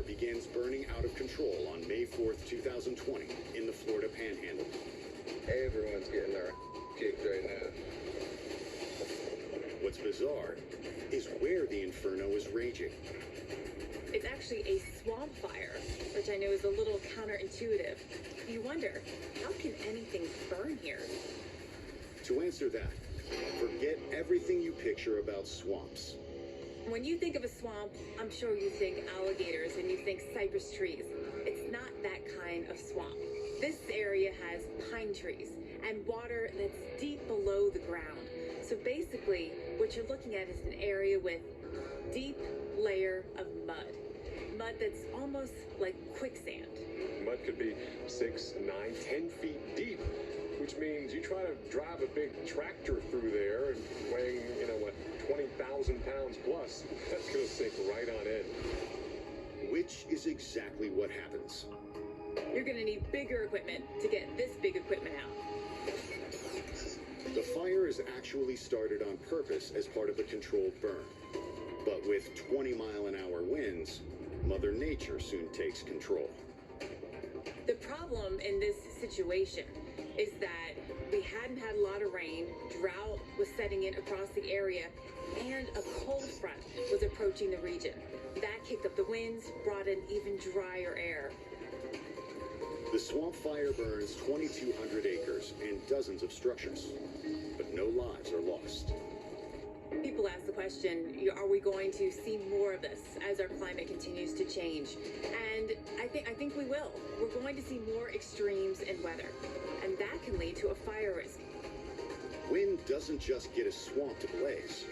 begins burning out of control on May 4th, 2020 in the Florida Panhandle. Everyone's getting their kicked right now. What's bizarre is where the inferno is raging. It's actually a swamp fire, which I know is a little counterintuitive. You wonder, how can anything burn here? To answer that, forget everything you picture about swamps. When you think of a swamp, I'm sure you think alligators and you think cypress trees. It's not that kind of swamp. This area has pine trees and water that's deep below the ground. So basically, what you're looking at is an area with deep layer of mud. Mud that's almost like quicksand. Mud could be 6, 9, 10 feet deep, which means you try to drive a big tractor through there and weighing, 20,000 pounds plus, that's going to sink right on in. Which is exactly what happens. You're going to need bigger equipment to get this big equipment out. The fire is actually started on purpose as part of the controlled burn. But with 20-mile-an-hour winds, Mother Nature soon takes control. The problem in this situation is that we hadn't had a lot of rain, drought was setting in across the area, and a cold front was approaching the region. That kicked up the winds, brought in even drier air. The swamp fire burns 2,200 acres and dozens of structures, but no lives are lost. People ask the question, are we going to see more of this as our climate continues to change? And I think we will. We're going to see more extremes in weather, and that can lead to a fire risk. Wind doesn't just get a swamp to blaze.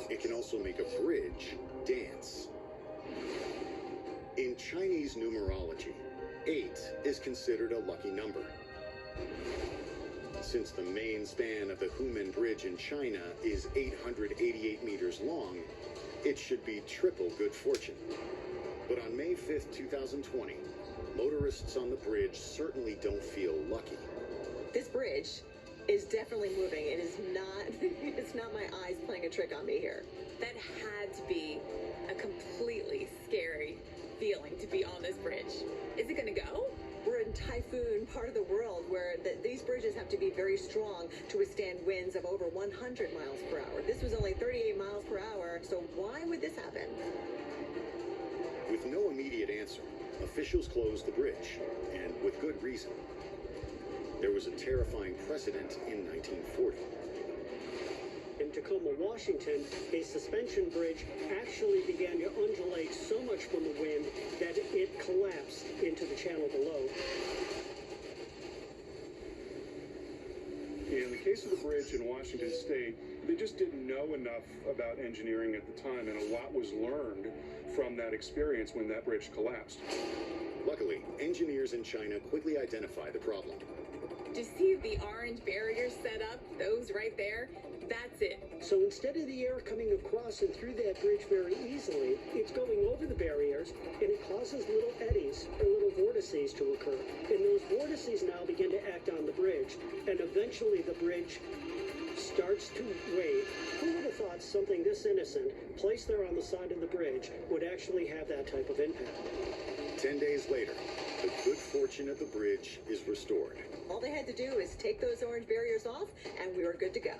It can also make a bridge dance. In Chinese numerology, 8 is considered a lucky number. Since the main span of the Human Bridge in China is 888 meters long, it should be triple good fortune. But on May 5th, 2020, motorists on the bridge certainly don't feel lucky. This bridge is definitely moving. It is not, it's not my eyes playing a trick on me here. That had to be a completely scary feeling to be on this bridge. Is it going to go? We're in typhoon part of the world where these bridges have to be very strong to withstand winds of over 100 miles per hour. This was only 38 miles per hour, so why would this happen? With no immediate answer, officials closed the bridge, and with good reason. There was a terrifying precedent in 1940. In Tacoma, Washington, a suspension bridge actually began to undulate so much from the wind that it collapsed into the channel below. In the case of the bridge in Washington State, they just didn't know enough about engineering at the time, and a lot was learned from that experience when that bridge collapsed. Luckily, engineers in China quickly identified the problem. Do you see the orange barriers set up? Those right there? That's it. So instead of the air coming across and through that bridge very easily, it's going over the barriers, and it causes little eddies or little vortices to occur. And those vortices now begin to act on the bridge, and eventually the bridge starts to wave. Who would have thought something this innocent, placed there on the side of the bridge, would actually have that type of impact? 10 days later, the good fortune of the bridge is restored. All they had to do is take those orange barriers off, and we were good to go.